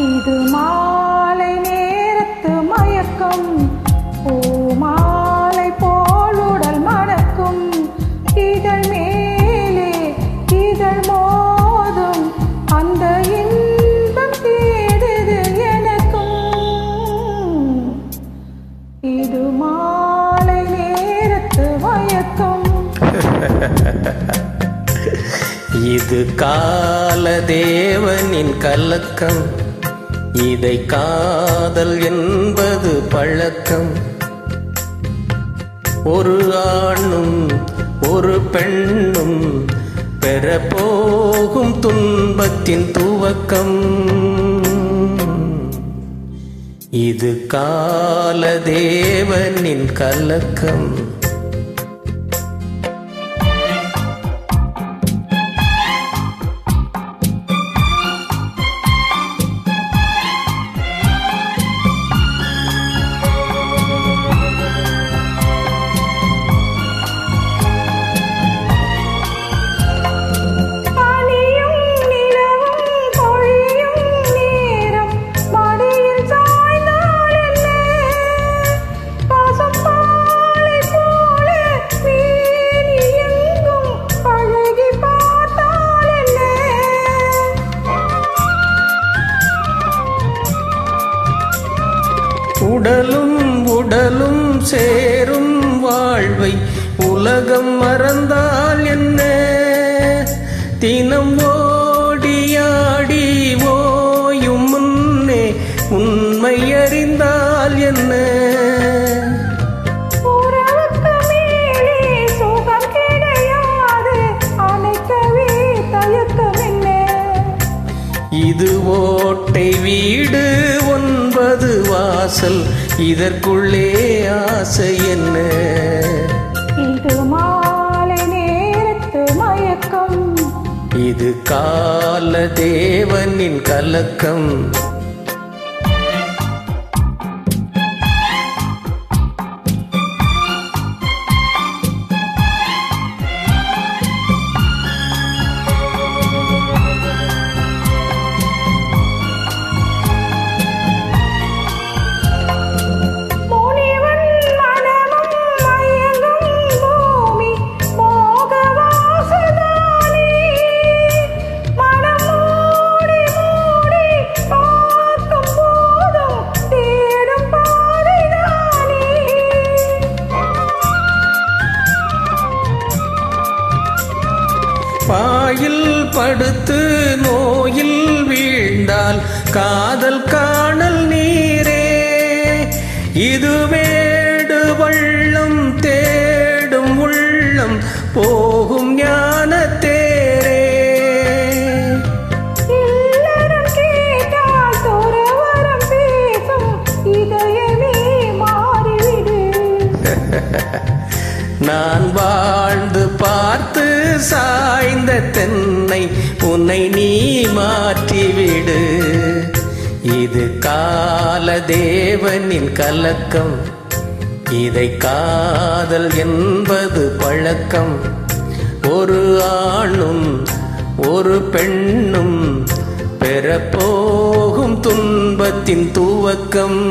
இது மாலை நேரத்து மயக்கம், பூமாலை போல் உடல் மணக்கும், இதழ் மேலே இதழ் மோதும், அந்த இன்பம் தேடுது எனக்கும். இது மாலை நேரத்து மயக்கம். இது காலதேவனின் கலக்கம், இதை காதல் என்பது பழக்கம். ஒரு ஆணும் ஒரு பெண்ணும் பெறப்போகும் துன்பத்தின் துவக்கம். இது காலதேவனின் கலக்கம். உடலும் உடலும் சேரும் வாழ்வை உலகம் மறந்தால் என்ன? தினம் ஓடியாடி ஓயும் முன்னே உண்மை அறிந்தால் என்ன? இது ஓட்டை வீடு 9 வாசல், இதற்குள்ளே ஆசை என்ன? இது மாலை நேரத்து மயக்கம், இது காலதேவனின் கலக்கம். பாயில் படுத்து நோயில் வீழ்ந்தால் காதல் காணல் நீரே. இது வேடு வள்ளம் தேடும் உள்ளம் போகும் ஞான தேரே. நான் வாழ்ந்து பார்த்து சாய்ந்த தென்னை உன்னை நீ மாற்றிவிடு. இது காலதேவனின் கலக்கம், இதை காதல் என்பது பழக்கம். ஒரு ஆணும் ஒரு பெண்ணும் பெறப்போகும் துன்பத்தின் துவக்கம்.